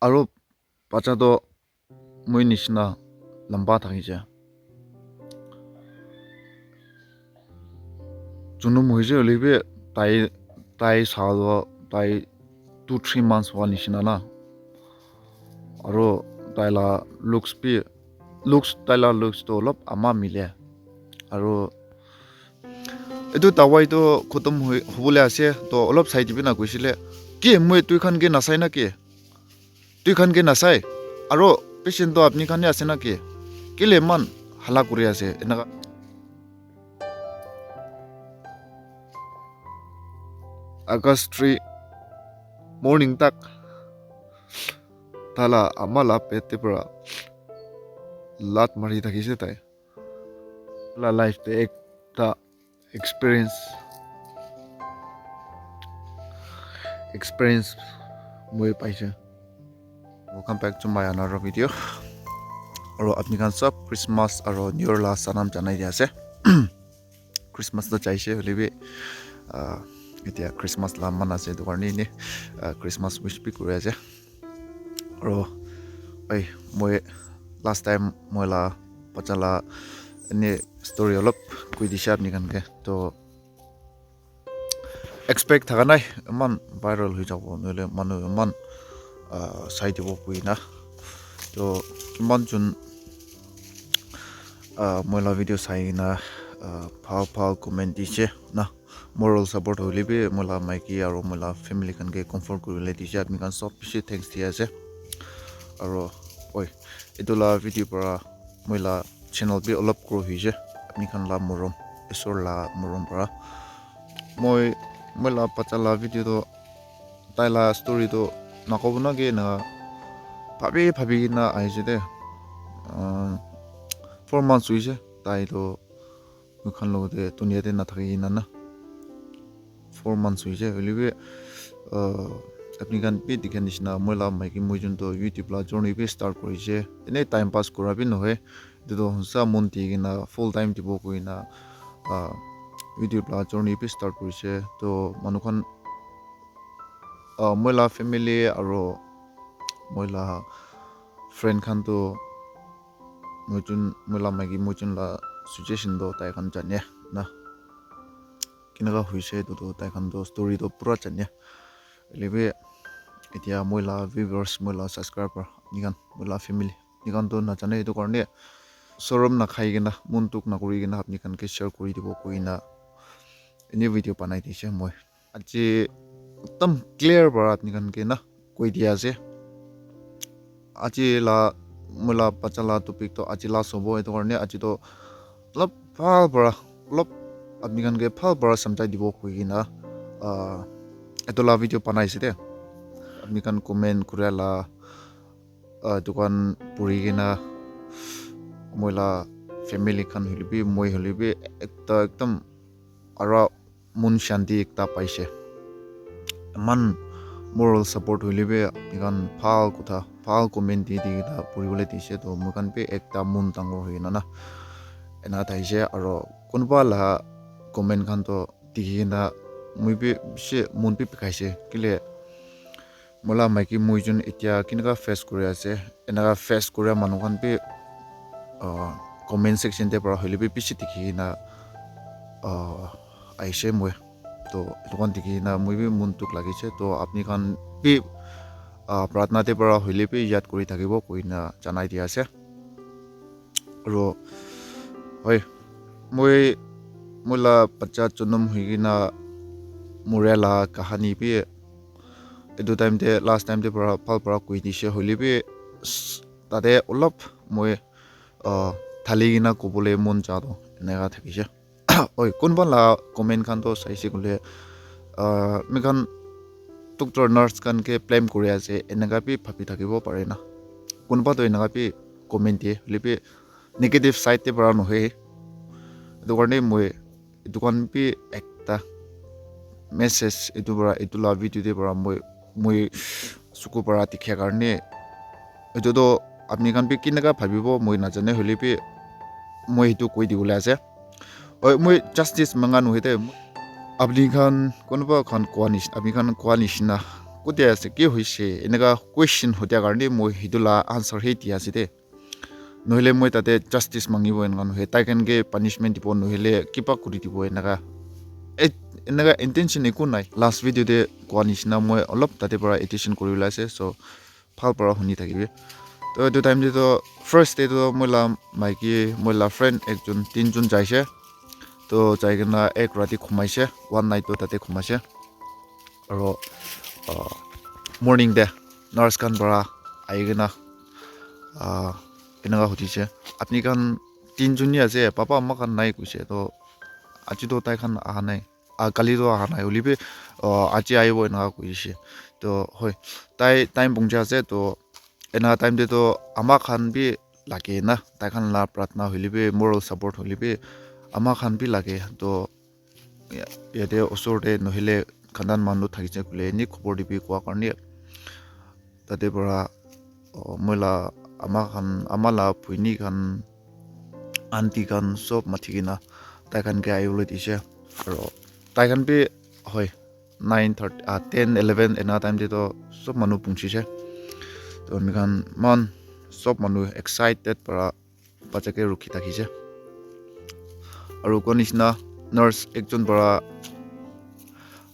আৰু বাচ্চাটো মই নিচিনা লম্বা থাকিছে জনম হৈছে হলিবে তাই চাল তাই 2-3 months হোৱা নিচিনা না আৰু তাইলা looks তো অলপ আমাৰ মিলে আৰু এইটো তাৱাইটো খতম হ'বলৈ আছে তো অলপ চাই দিবি না কৈছিলে কি মই তুই খানকে নাচাই না কি তুই খানকে নাচাই আৰু পেচেণ্টটো আপুনি খানে আছে না কি কেলে ইমান হালা কৰি আছে এনেকা August 3 morning tak tala amala pete pra lat mari thakise tai la life te ekta experience moi paise. Welcome back to my another video. Aro apni kan sab Christmas aro New Year la sanam janai dia ase. Christmas to chaise holibe এতিয়া Christmas la man ase to karni ni Christmas wish bi kuri ase. Aro oi moi last time moi la pachala ni story olop koi disha apni kan ke to expect thaga nai man viral hui jabo nole manu man side bo koi na to man jun moi la video sai na phal comment diche na moral support holi be mola maiki aro mola family kan ke comfort kurile diche apni kan sob bishi thanks dia ase aro oi idula video para moila channel bi olop grow hije apni kan la morom esor la morom para moila pachala video to taila story to nakobuna ge na phabi na aise de 4 months huise tai to mukhan lo de dunia de na thaki na 4 months huise holibe apni kan pe dikhan nishna moila maiki mojun to YouTube la journey be start korise ene time pass kora bi nohe do sa monti gina full time dibo koina YouTube la journey be start korise to manukhan moila family aro moila friend khan to moila maiki mojun la situation do tai khan jane na kinaga huise to tai khan do story to pura jane lebe etia moila viewers moila subscriber nigan moila family nigan to na jane to karne sorom na khai gina muntuk na kuri gina apni kan ke share kuri dibo koina ini video banai dise moi aji एकदम clear bara apni kan ke na koi dia ase aji la moila pachala topic to aji la sobo eto karne aji to lop phal bara lop apni kan ke phal bara samjai dibo koi gina eto la video banai se de apni kan comment kurela dukan puri gina moila family kan holibi moi holibi ekta ekdam ara mun shanti ekta paise man moral support holibe ikan phal comment di da puri bole dise to mukan pe ekta mun tangor hoina na ena taise aro kunba la comment kan to digina muibe she mun pe pikaise kile mola maiki muijun etia kinaka face kore ase enaka face kore manu kan pe comment section te para holibe pichi digina aise moi to eton dikhi na moi bi muntuk lagise to apni kan bi pratna te para hoile bi yad kori thakibo koina janai dia ase ro hoi moila bacha jonam hoigina murela kahani bi edu time te last time te para koi dise hoile bi tade olop moi thali gina kobole mon ja do enega thakise oi kunba la comment kan to saise gule mekan doctor nurse kan ke claim kori ase enega bi phabi thakibo pare na kunba to enega bi comment die libe negative side te para no he dukarne moi dukan bi ekta message etu la video te para moi suku para dikhya karne etu to apni kan bi kinaga bhabibo moi na jane holibe moi etu koi dibole ase oi moi justice mangan hite apni khan konba khan kwanish apni khan kwanish na কোতিয়া আছে কি হইছে এনেকা question Hatiya কাৰণে মই হিদুলা answer হে দিয়া আছে দে নহলে মই তাতে জাস্টিস মাঙিব এনগান হে তাইকেনকে পানিশমেন্ট দিব নহলে কিবা কৰি দিব এনেকা ইন্টেনশন একো নাই লাষ্ট ভিডিওতে কোৱা নিচিনা মই অলপ তাতে পৰা এডিশন কৰি ওলাইছে চ ভাল পৰা শুনি থাকিবি তো এইটো টাইম তো ফার্স্ট ডে তো মইলা মাইকি মইলা ফ্রেন্ড একজন তিনজন যাইছে তো যাইকেনা এক ৰাতি ঘুমাইছে ওয়ান নাইট তো তাতে ঘুমাইছে আৰু মৰ্নিং দে নাৰ্স খান পৰা আইগেনা এনেকা সুধিছে আপনি খান তিনজনী আছে পাপা আম্মা খান নাই কৈছে তো আজি তো তাই খান অহা নাই কালি তো অহা নাই হলিবি আজি আহিব এনেকা কৈছে তো হয় তাই টাইম পৌঁছে আছে তো এনেকা টাইম দে তো আম্মা খান বি লাগে না তাই খান লা প্ৰাৰ্থনা হলিবি মোৰাল সাপোৰ্ট হলিবি আম্মা খান বি লাগে তো ইয়াতে ওচৰতে নহলে খানদান মানুহ থাকিছে কলে এনে খবৰ দিবি কোৱা কাৰণে তাতে পৰা মইলা আম্মা লা ভুইনি খান আন্টি খান সব মাতিকিনা তাই খানকে আহিবলৈ দিছে আৰু তাই খান বি হয় 9:30 10 11 এনা টাইম দে তো সব মানুহ পৌঁছিছে তো আমি খান মান সব মানুহ এক্সাইটেড পৰা বাচ্চাকে ৰখি থাকিছে আৰু কোন নিচিনা নাৰ্স একজন পৰা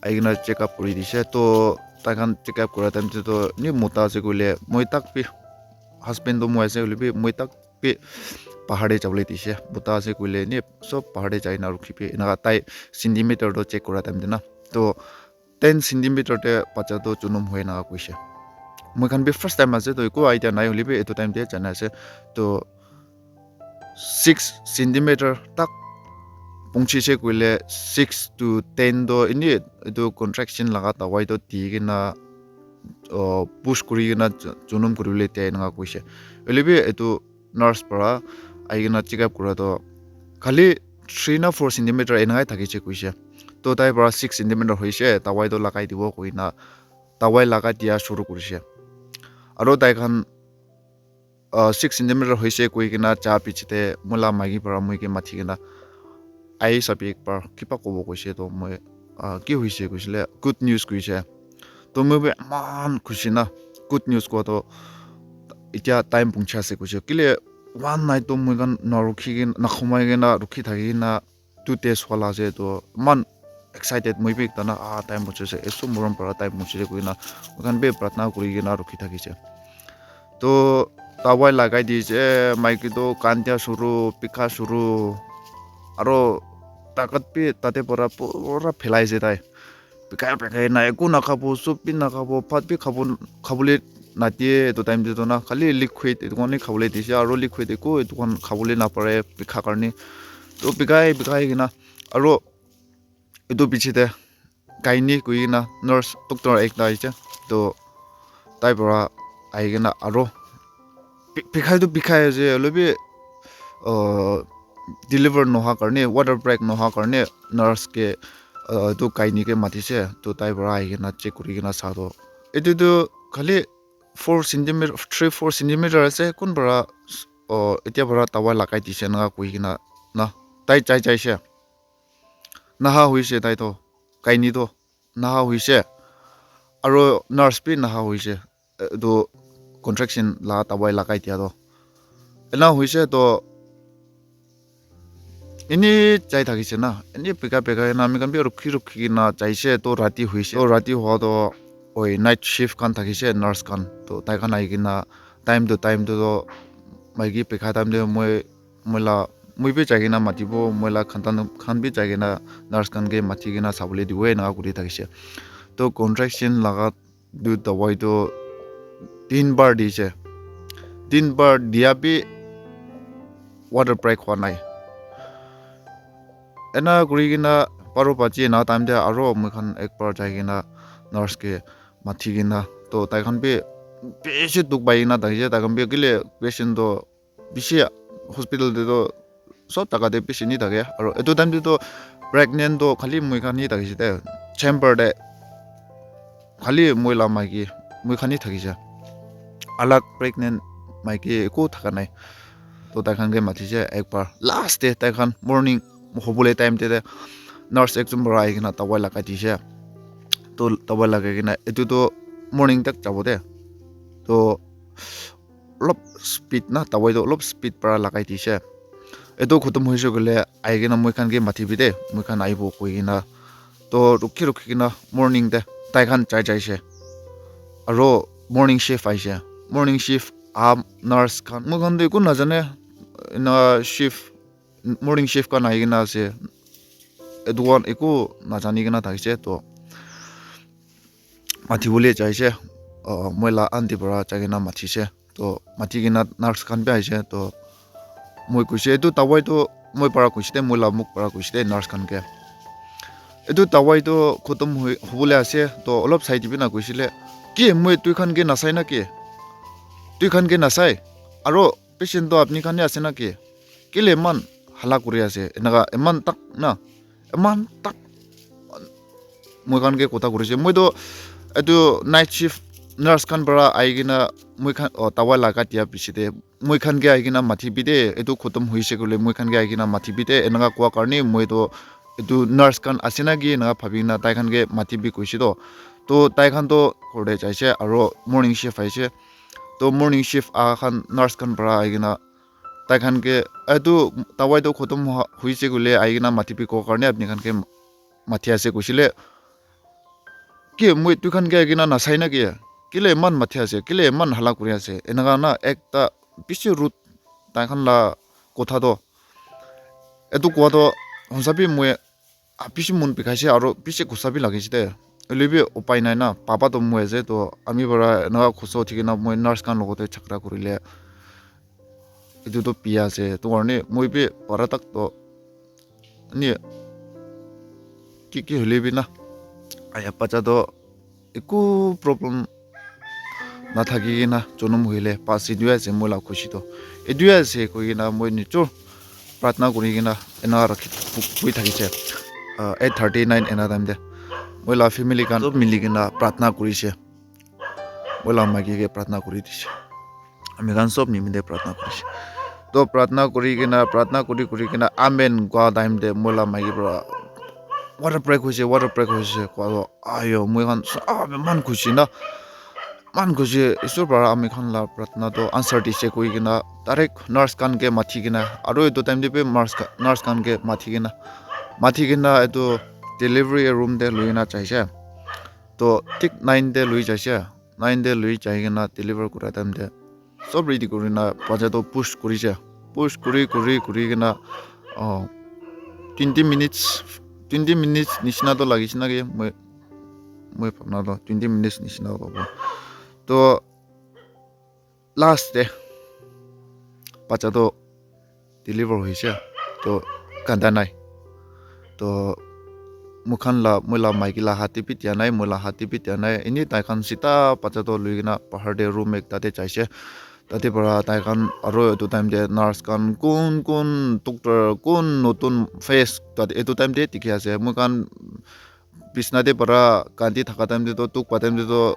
আইগনা চেক আপ কৰি দিছে তো তাই খান চেক আপ কৰা টাইম তো নি মোটা আছে কইলে মই তাক পি হাজবেন্ড তো মই আছে কইলে মই তাক পি পাহাড়ে যাবলৈ দিছে মোটা আছে কইলে নি সব পাহাড়ে যাই না ৰখি পি এনা তাই সেন্টিমিটাৰ তো চেক কৰা টাইম না তো 10 সেন্টিমিটার তে বাচ্চা তো জনম হয় না কইছে মই খান বি ফার্স্ট টাইম আছে তো একো আইডিয়া নাই হলিবি এটো টাইম দে জানা আছে তো 6 সেন্টিমিটার তাক পৌঁছিছে কইলে 6 to 10 তো ইনি এটো কন্ট্রাকশন লাগা তাওয়াই তো দিগিনা পুশ করিগিনা জনম করিলে তে এনেকা কইছে হলিবি এটো নার্স পৰা আইগিনা চেক আপ কৰা তো খালি 3 না 4 সেন্টিমিটাৰ এনেকাই থাকিছে কইছে তো তাই পৰা 6 সেন্টিমিটার হইছে তাওয়াই তো লাগাই দিব কইনা তাওয়াই লাগাই দিয়া শুরু কৰিছে আৰু তাই খান 6 সেন্টিমিটাৰ হইছে কইকিনা চা পিছতে মোলা মাগি পৰা মইকে মাথিকিনা আই সাবি একবাৰ কিবা ক'ব কৈছে তো মই কি হৈছে কৈছিলে গুড নিউজ কৈছে তো মই মান খুশি না গুড নিউজ কোৱা তো এতিয়া টাইম পৌঁছে আছে কৈছে কিলে ওয়ান নাইট তো মই গান নৰখিগিন নাখমাইগিনা ৰখি থাকিনা 2 days হলা আছে তো মান excited মই বি তানা টাইম পৌঁছেছে এসো মৰম পৰা টাইম পৌঁছেছে কইনা গান বে প্ৰাৰ্থনা কৰিগিনা ৰখি থাকিছে তো তাওয়াই লাগাই দিছে মাইকি তো কান্তিয়া শুৰু পিখা শুৰু আৰু তাকত পি তাতে পৰা পুৰা ফেলাইছে তাই পিকাই না একো নাখাব চুপ পি নাখাব ভাত পি খাবলৈ নাতিয়ে এইটো টাইম দিতো না খালি লিকুইড এইটোকনে খাবলৈ দিছে আৰু লিকুইড একো এইটোকন খাবলৈ নাপাৰে পিখা কাৰণে তো পিকাই কিনা আৰু এইটো পিছতে গাইনি কিনা নাৰ্ছ ডক্টৰ একটা আহিছে তো তাই পৰা আহি কিনা আৰু পিখাই যে অলপি ডিলিভাৰ নোহোৱা কাৰণে ওয়াটাৰ ব্ৰেক নোহোৱা কাৰণে নাৰ্সকে তো গাইনিকে মাতিছে তো তাই পৰা আহি কিনা চেক কৰি কিনা চালো এইটো খালি 4 সেন্টিমিটাৰ 3-4 সেন্টিমিটাৰ আছে কোন পৰা এতিয়া পৰা তাওয়া লাগাই দিছে না কৈ কিনা না তাই চাইছে নাহা হৈছে তাই তো গাইনি তো নাহা হৈছে আৰু নার্স পি নাহা হৈছে তো কন্ট্রাকশন লা তাওয়াই লাগাই দিয়া তো এনা হৈছে তো এনে যাই থাকিছে না এনে পেকা না আমি কান বি ৰখি না যাইছে তো ৰাতি হৈছে তো ৰাতি হোৱা তো ওই নাইট শিফট কান থাকিছে নার্স কান তো তাই কান আহি কিনা টাইম তো মাইকি পেকা টাইম দে মই বি যাই কিনা মাতিব মইলা খান বি যাই কিনা নার্স কানকে মাতি কিনা চাবলৈ দিব এনেকা কৰি থাকিছে তো কন্ট্ৰাকশন লাগা দু দবাই তো 3 বাৰ দিছে 3 বাৰ দিয়া বি ওয়াটাৰ ব্ৰেক হোৱা নাই এনা কৰি কিনা পাৰো পাজি না টাইম দে আৰু মই খান একবাৰ যাই কিনা নার্স কে মাতি কিনা তো তাই খান বি বেছি দুখ পাই কিনা থাকিছে তাই খান বি গিলে পেশেন্ট তো বেছি হসপিটাল দে তো সব টাকা দে বেছি নি থাকে আৰু এইটো টাইম দে তো প্রেগনেন্ট তো খালি মই খান নি থাকিছে দে চেম্বার দে খালি মইলা মাইকি মই খান নি থাকিছে আলাগ প্রেগনেন্ট মাইকি একো থাকা নাই তো তাই খানকে মাতিছে একবাৰ লাস্ট ডে তাই খান মর্নিং হবলে টাইম তে নার্স একজন বড় আই কিনা তাওয়াই লাগাই দিছে তো তাওয়াই লাগাই কিনা এটো তো morning tak jabo de to lop speed na tawai do lop speed para lagai dise edo khutum hoise gole aigena moi khan ge mathi bi de moi khan aibo koigina to rukhi kina morning de tai khan chai se aro morning shift aise morning shift nurse khan moi khan de ko na jane na shift morning shift kan aigena ase eduan eko na jani gena thakise to mathi bole jaise moila anti para chagena mathi se to mathi gena nurse khan bi aise to moi kuise edu tawai to moi para kuiste moila muk para kuiste nurse khan ke edu tawai to khotom hobole ase to olop side bi na kuisile ki moi tui khan ge nasai na ki tui khan ge nasai aro patient to apni khan ase na ki kile man hala kuri ase enaga eman tak moi khan ge kotha kurise moi to edu night shift nurse khan para aigina moi khan tawai laga tia piside moi khan ge aigina mathi bide edu khotom hoise gole moi khan ge aigina mathi bide enaga kwa karni moi to edu nurse khan asena gi na bhabina tai khan ge mathi bi koisido to tai khan to korde jaise aro morning shift aise to morning shift a khan nurse khan para aigina tai khan ge edu tawai to khotom hoise gole aigina mathi bi ko karni apni khan ge mathi ase koisile ki moi tu khan ge aigina nasai na gi kile man mathi ase kile man hala kuri ase enaga na ekta bishi root tai khan la kotha do edu kwa do honsabi moi bishi mun bikaise aro bishi gusabi lagise de lebi upai nai na papa to moi je to ami bara na khuso thikina moi nurse kan logote chakra kurile edu to pia ase to arni moi bi para tak to ni ki lebi na aya pacha do eku problem na thagi na jonum hoile pasi duya je mola khushi to eduya se koina moi ni chur pratna kuri gina ena rakhi pui thagi che 8:39 ena time de moila family kan mili gina pratna kuri se moila magi ge pratna kuri dise ami gan sob ni minde pratna kuri se to pratna kuri gina amen gwa time de moila magi bra water break hoise kwa ayo moi kan man khushi na man khushi isur bara ami khan la pratna to answer dise koi gina direct nurse kan ge mathi gina aro edo time de be nurse kan ge mathi gina edo delivery room de luina chaise to tik 9 de lui jaise 9 de lui jai gina deliver kura time de sob ready kurina paja to push kuri gina 20 minutes nishna to lagis na ge moi phamna to 20 minutes nishna babo to last day pacha to deliver hoise to kanda nai to mukhan la moila maiki la hati pitya nai moila hati pitya nai ini tai khan sita pacha to luigina pahar de room ekta te chaise tate para tai khan aro etu time de nurse kan kun doctor kun notun face tate etu time de tikhi ase mukhan bisna de para kandi thaka time de to tuk pa time de to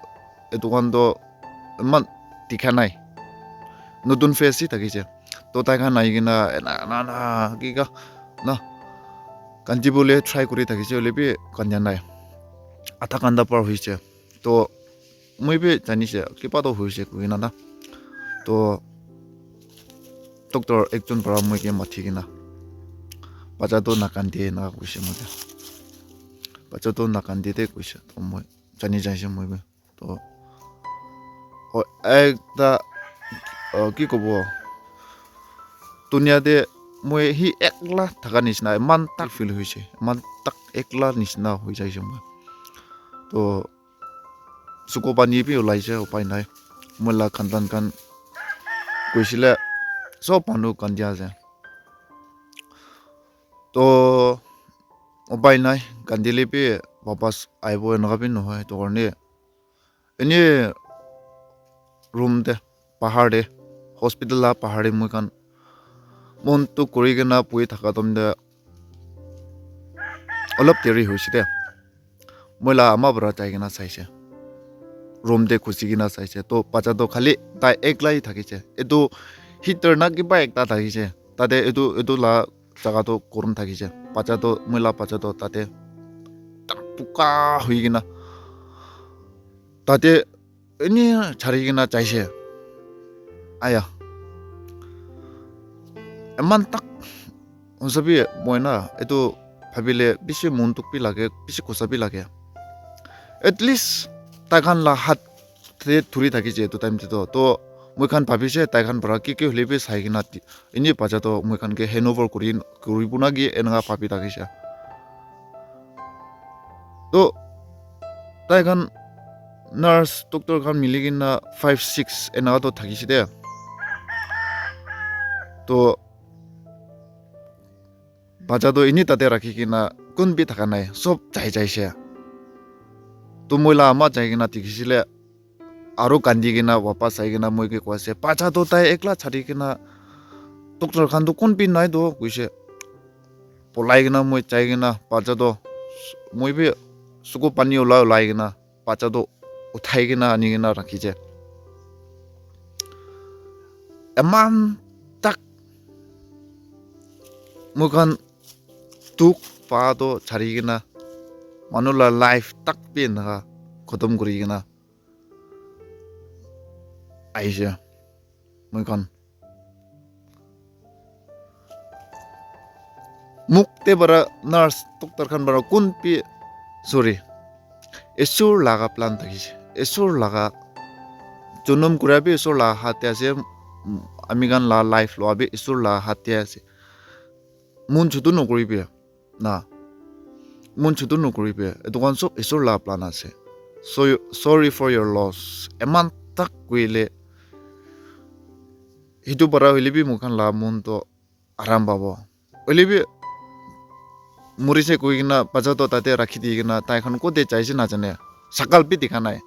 etu kan to man tikha nai notun face hi thakise to tai khan aigina na ki ka na kanji bole try kuri thakise lebi kanya nai ata kanda par hoise to moi be janise kipa to hoise kuina na to doctor ekjon para moi ke mathi gina pacha to nakandi na kuise mo pacha to nakandi te kuise to moi jani jaise moi be to ekta ki kobo dunia de moi hi ekla thaka nisna man tak feel hoise man tak ekla nisna hoi jaise moi to suko pani bi ulaise upai nai mola khantan kan kuisile so panu kandia je to upai nai kandile bi wapas aibo na bin no hoy to korne eni room de pahar de hospital la pahar de moi kan mon to kori gena pui thaka tom de olop teri hoise de moila ama bra tai gena saise room de khusi gena saise to pacha to khali tai eklai thakise edu heater na ki ba ekta thakise tade edu la jaga to korum thakise pacha to moila pacha to tate puka hoigina tate ini cari kena caise ayah eman tak usabi moi na itu bhabile bisi muntuk pi lage bisi kosabi lage at least takan la hat the thuri thaki je to time to moi khan bhabise takan bara ki hlebi sai kena ini paja to moi khan ke handover kuribuna gi enga papi takisa to takan nurse doctor khan miligin na 5-6 enga to thakisi de to 바자도 이니 따대 라키기나 꾼비 타가나이 섭 자이자이시야 또 모일라 아마 자이기나 디기실레 아로 간디기나 와파스 아이기나 모이게 과세 바자도 따에 एकला 차리기나 독tor 칸도 꾼비 나이도 구이세 볼라이기나 모이 자이기나 바자도 모이비 수고 빠니 올라 라이기나 바자도 우타이기나 아니기나 라키제 에만 딱 뭐간 tuk pa to chari gina manula life tak pe na khodam kuri gina aisha moi kan mukte bara nurse doctor khan bara kun pi sorry esur laga plan thakise esur laga junum kurabi esur la hatya se amigan la life lo abi esur la hatya se mun chudu no kuribi na mun chudu no kuribe edukan sop isur la plan ase so sorry for your loss eman tak kuile hitu bara hilibi mukan la mun to aram babo hilibi murise kuigina paja to tate rakhi digina tai khan ko de chaisi na jane sakal pi dikhanai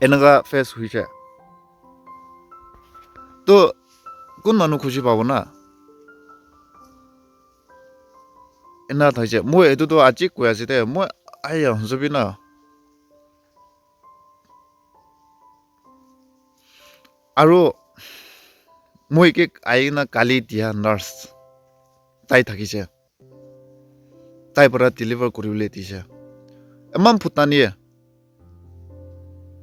enaga face huise to kun manu khushi pabo na ena thaise moi etu to aji koyase de moi aya hosbina aro moi ke aina kali dia nurse tai thakise tai para deliver kuribule dise emam phutani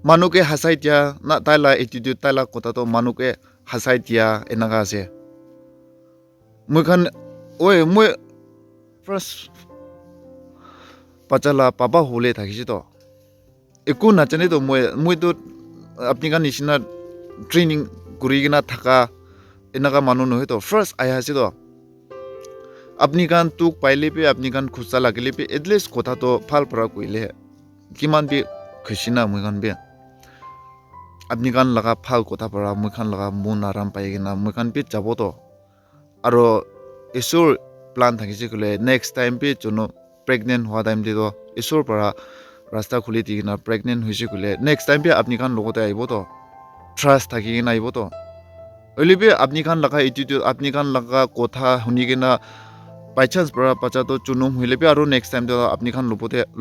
manuke hasai dia na taila attitude taila kota to manuke hasai dia enaga ase moi khan oi moi first pachala papa hole thakisi to eku na chane to moi to apni kan nisina training kurigina thaka enaga manu no to first aya ase to apni kan tuk paile pe apni kan khusa lagile pe at least kotha to phal para koile kiman bi khusina moi kan be apni kan laga phal kotha para moi kan laga mun aram paigina moi kan pe jabo to aro isur plan thakise kule next time pe chono pregnant hwa time de to isur para rasta khuli digina pregnant hoise kule next time pe apni kan logote aibo to trust thakigina aibo to olibe apni kan laga attitude apni kan laga kotha hunigina by chance para pacha to chunum hoile pe aro next time to apni kan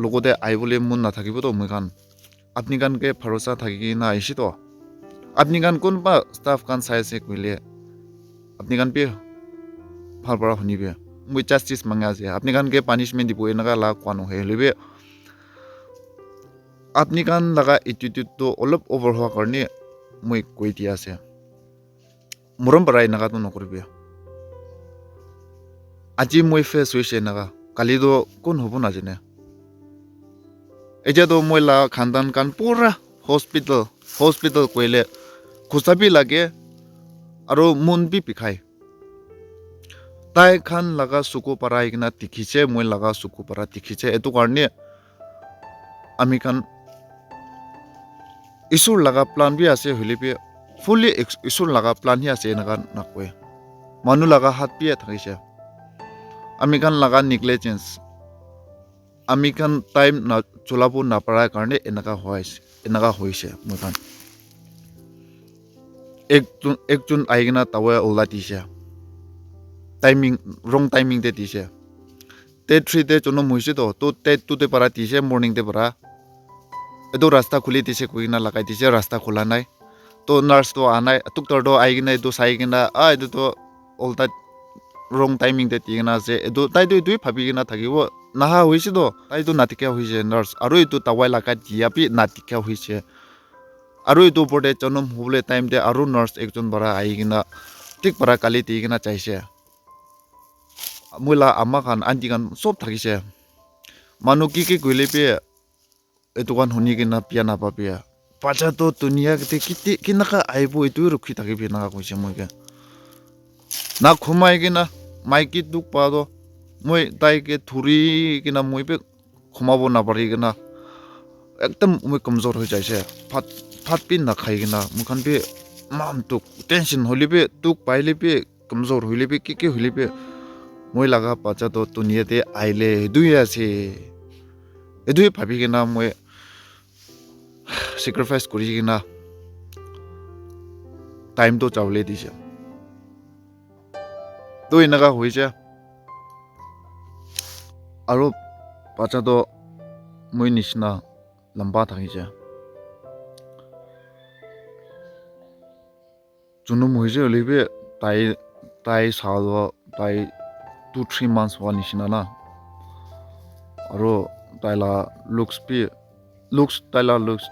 logote aibole mun na thakibo to moi kan apni kan ke bharosa thakigina aisi to apni kan kon ba staff kan sai se kule apni kan pe phal para hunibe moi justice manga ase apni kan ke punishment dibo enaga la kwano helebe apni kan laga attitude to olop over hoa karni moi koi dia ase morom bara enaga to nokribe aji moi face hoise enaga kali do kon hobo na jene eja do moi la khandan kan pura hospital koile khusabi lage aro mun bi pikhai tai khan laga suku parai gina tikhiche moi laga suku para tikhiche etu karne ami kan isur laga plan bi ase hilibi fully isur laga plan hi ase naga nakwe manu laga hat bi thakise ami kan laga negligence ami kan time na chulabu na parai karne enaga hoise moi kan ekjun aigina tawa ola dise timing wrong timing de dise te 3 de chono moise to te 2 de para dise morning de para edo rasta khuli dise kuina lagai dise rasta khula nai to nurse to anai doctor do aigina edo saigina edo to all that wrong timing de tigina se edo tai do bhabigina thagibo naha hoise do tai to natika hoise nurse aro itu tawai laka dia pi natika hoise aro itu porde chonum hubule time de aro nurse ekjon bara aigina tik bara kali tigina chaise mula amma khan anti kan sob thakise manu ki goile pe etu kan huni kina pia na pa pia pacha to dunia te kiti kinaka aibo itu rukhi thaki pe na koise moike na khumai kina maiki duk pa do moi tai ke thuri kina moi pe khumabo na pari kina ekdam moi kamjor ho jaise phat pin na khai kina mukhan pe mam tuk tension holi pe tuk paile pe kamjor holi pe ki holi pe moi laga pacha to dunia te aile duya se edui bhabi kina moi sacrifice kori kina time to chawle dise to inaga hoise aro pacha to moi nishna lamba thakise junum hoise olibe tai sado tai 2-3 months wa nishna na aro taila looks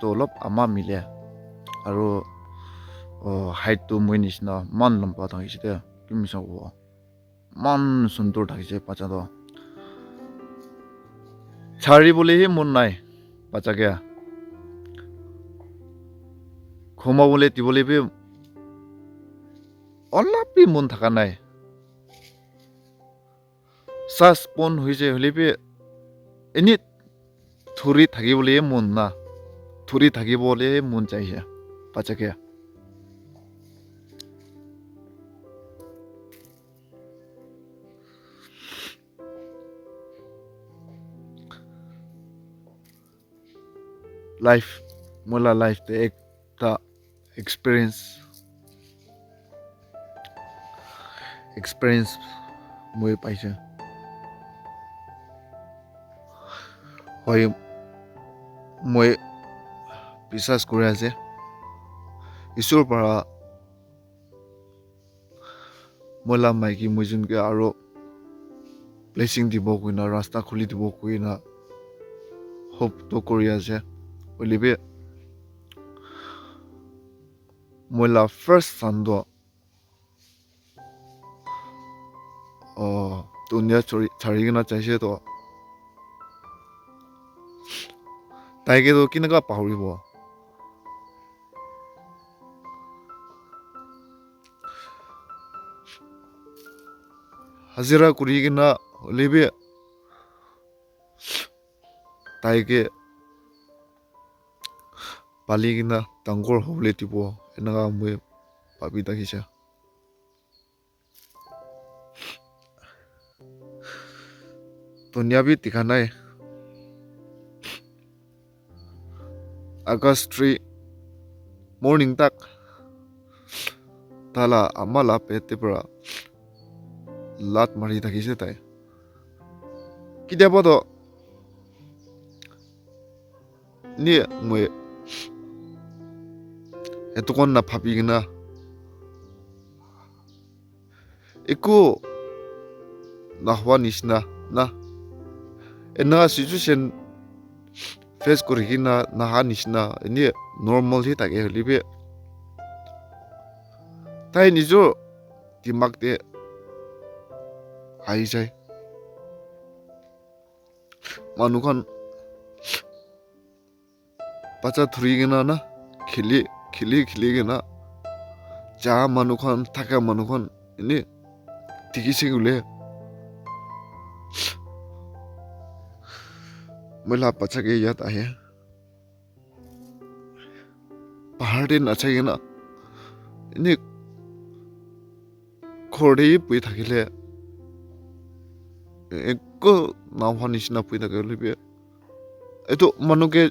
to lop ama mile aro height to moi nishna man lamba thakise te kimisa ko man sundur thakise pacha to chari bole hi mon nai pacha ke khoma bole ti bole be olapi mon thaka nai sas pon hoise hole be eni thuri thaki bole mon na thuri thaki bole mon chahiye pacha ke life mola life te ekta experience moi paise hoi moi বিশ্বাস করে আছে ঈশ্বর para mola maiki mojun ke aro blessing dibo kuina rasta khuli dibo kuina hope to kori আছে olibe mola first son do dunia chari gina chaise to taike to kinaga pahuribo hazira kuri gina olibe taike pali gina tangor hobole tipo enaga moi pabi takisa dunia bi tikhanai August 3 morning tak tala amala pete pra lat mari thakise tai kidia bodo ni moi etukon na phabi gina eku nahwa nishna na ena situation face kori gina naha nishna ni normal hi take holibe tai nijo dimak te ai jai manukhan pacha thuri gina na khili gina cha manukhan thaka manukhan ini tikisi gule mola pacha ke yat ahe pahar din acha gina ini khorde pui thakile ekko nawa nishna pui thakile libe eto manuke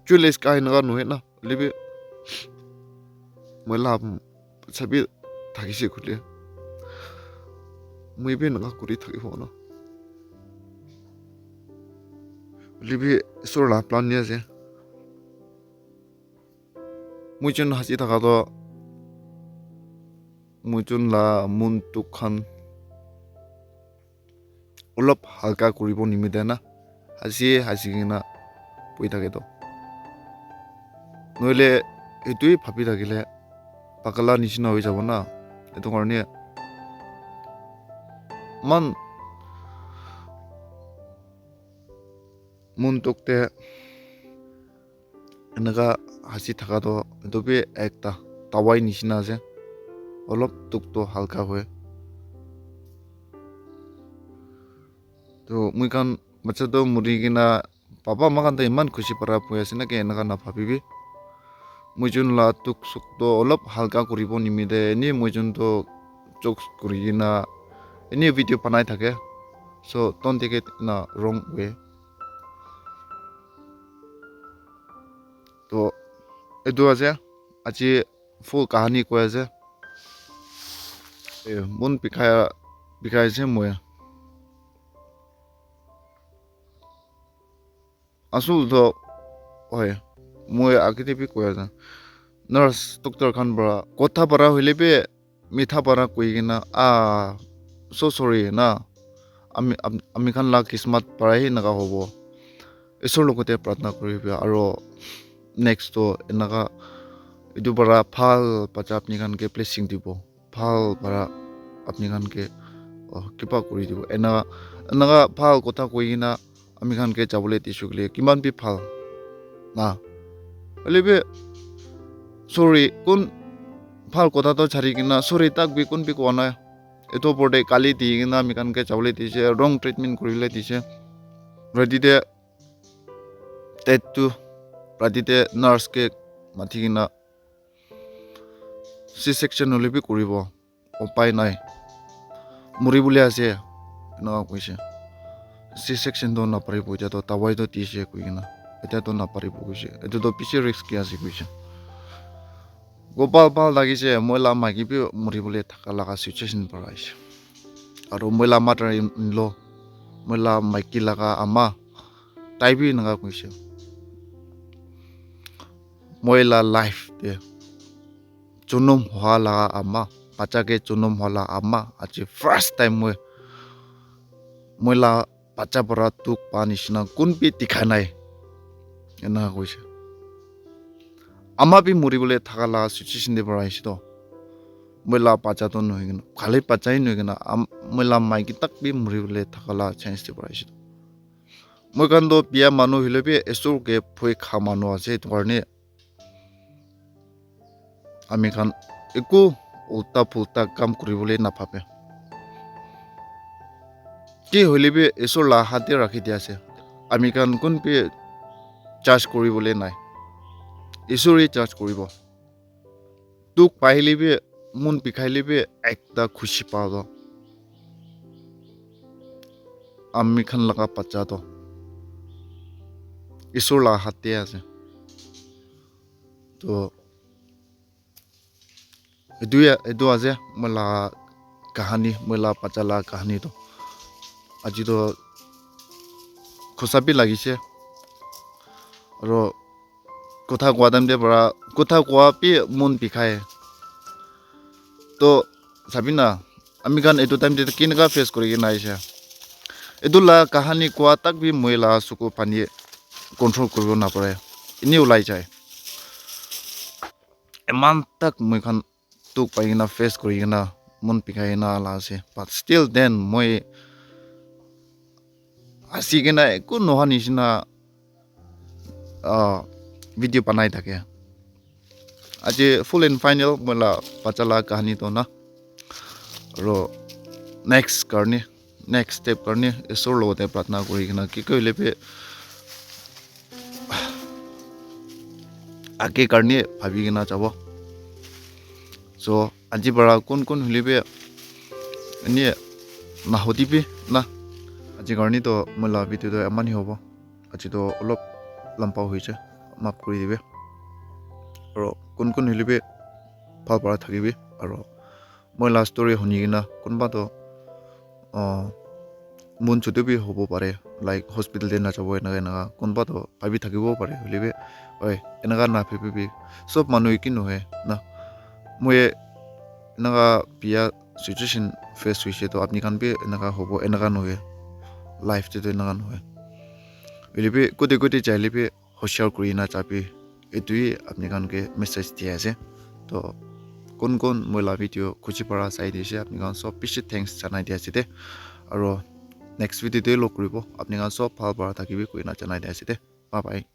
chules kai na no he na libe mola sabi thakise khule moi be na kuri thaki hono libe sur la plan ni ase muchun hasi thaka do muchun la mun tu khan অলপ হালকা কৰিব নিমিতে না হাসি কিনা পৰি থাকে তো নহলে এইটোৱে ভাবি থাকিলে পাগলা নিচিনা হৈ যাব না এইটো কাৰণে মান মনটোকতে এনেকা হাসি থাকাটো এইটো বি একটা তাৱাই নিচিনা আছে অলপ টুকটো হালকা হয় তো মই কান বাচ্চাটো মুৰি কিনা পাপা মাকান্তে ইমান খুশি পাৰা পই আছে না কে এনেকা নাভাবিবি মই যোন লা টুক চুকটো অলপ হালকা কৰিব নিমিতে এনে মই যোনটো জokes কৰি কিনা এনে ভিডিঅ' বনাই থাকে so don't take it in a wrong way তো এইটো আছে আজি ফুল কাহানী কৈ আছে মন বিষাইছে মই আসলতো হয় মই আগতে বি কৈ আছা নার্স ডক্টর খান বড়া কথা বড়া হইলে বে মিঠা বড়া কই কিনা so sorry না আমি খান লা কিসমত পৰাই নাকা হ'ব ঈশ্বৰ লগতে প্ৰাৰ্থনা কৰিবি আৰু নেক্সট তো এনেকা এইটো বড়া ভাল বাচ্চা আপনি খানকে ব্লেছিং দিব ভাল বড়া আপনি খানকে কিবা কৰি দিব এনেকা ভাল কথা কৈ কিনা আমি খানকে যাবলৈ দিছো গলে কিমান বি ভাল না হলিবে sorry কোন ভাল কথাটো ছাড়ি কিনা sorry তাক বি কোন বি কোৱা নাই এটো পৰতে কালি দি কিনা আমি খানকে যাবলৈ দিছে ৰং ট্ৰিটমেন্ট কৰিবলৈ দিছে ৰাতিতে তেটো ৰাতিতে নাৰ্সকে মাতি কিনা সি সেকশন হলে বি কৰিব উপায় নাই মৰিবলৈ আছে এনেকা কৈছে সি সেকশন তো নাপাৰিব এতিয়াতো তাৱাইতো দিছে কৈ কিনা এতিয়াতো নাপাৰিব কৈছে এইটোতো পিছে ৰিস্কি আছে কৈছে গোপাল ভাল লাগিছে মই লা মাইকি বি মৰিবলৈ থাকা লাগা সিচুৱেশ্যন পৰা আহিছে আৰু মই লা মাতাৰ ইনল মই লা মাইকি লাগা আমা তাই বি এনেকা কৈছে মই লা লাইফ দে জনম হোৱা লাগা আমা বাচ্চাকে জনম হোৱা আমা আজি ফাৰ্ষ্ট টাইম মই লা বাচ্চা পৰা তুক পা নিচিনা কোন বি দেখা নাই এনেকা কৈছে আমা বি মৰিবলৈ থাকা লাগা সিচুৱেশ্যন দে পৰা আহিছে তো মই লা বাচ্চাটো নহয় কিনা খালি বাচ্চাই নহয় কিনা মই লা মাইকি তাক বি মৰিবলৈ থাকা লাগা চান্স দে পৰা আহিছে মই কান্দো বিয়া মানুহ হলে বি এচুৰকে ভয় খা মানুহ আছে এইটো কাৰণে আমি খান একো উল্টা ফুল্টা কাম কৰিবলৈ নাভাবে কি হলে বি ঈশ্বৰ লা হাতে ৰাখি দিয়া আছে আমি খান কোন বি জাজ কৰিবলৈ নাই ঈশ্বৰে জাজ কৰিব তোক পাইলে বি মন বিষাইলে বি একটা খুশি পাব আমি খান লাগা বাচ্চাটো ঈশ্বৰ লা হাতে আছে তো এইটো আছে মই লা কাহানী মই লা বাচ্চা লা কাহানী তো আজি তো খোচাবি লাগিছে আৰু কথা কোৱা টাইম দে পৰা কথা কোৱা বি মন বিষায় তো চাবি না আমি খান এইটো টাইম দে কেনেকা ফেচ কৰি কিনে আহিছে এইটো লা কাহানী কোৱা তাক বি মই লা চকু পানী কন্ট্ৰল কৰিব নাপাৰে এনেই ওলাই যায় ইমান তাক মই খান তোক পাই কিনা ফেচ কৰি কিনা মন বিষাই কিনা লা আছে বাট ষ্টিল দেন মই হাসি কিনা একো নোহোৱা নিচিনা ভিডিঅ' বনাই থাকে আজি ফুল এণ্ড ফাইনেল মই লা বাচ্চা লা কাহানীটো না আৰু নেক্সট কাৰণে নেক্সট ষ্টেপ কাৰণে ঈশ্বৰৰ লগতে প্ৰাৰ্থনা কৰি কিনা কি কৰিলে বি আগে কাৰণে ভাবি কিনা যাব চ' আজি পৰা কোন হলে বি এনে নাহতিবি না আজি কাৰণেতো মই লা ভিডিঅ'টো ইমানেই হ'ব আজিতো অলপ লম্বা হৈছে মাফ কৰি দিবি আৰু কোন হলে বি ভাল পৰা থাকিবি আৰু মই লা ষ্টৰি শুনি কিনা কোনোবাতো মন চুটি বি হ'ব পাৰে লাইক হস্পিটেলতে নাযাব এনেকা কোনোবাতো ভাবি থাকিবও পাৰে হলে বি হয় এনেকা নাভাবিবি চব মানুহ কি নহয় না মই এনেকা বিয়া সিচুৱেশ্যন ফেচ হৈছে তো আপুনি খান বি এনেকা হ'ব এনেকা নহয় life te nagan hoy libi kodi jai libi hoshar kuri na chapi etui apni kan ke message dia ase to kon moi la video khuji para sai dise apni kan sob bishi thanks janai dia ase de aro next video te log kuribo apni kan sob bhal para thakibi koina janai dia ase de bye bye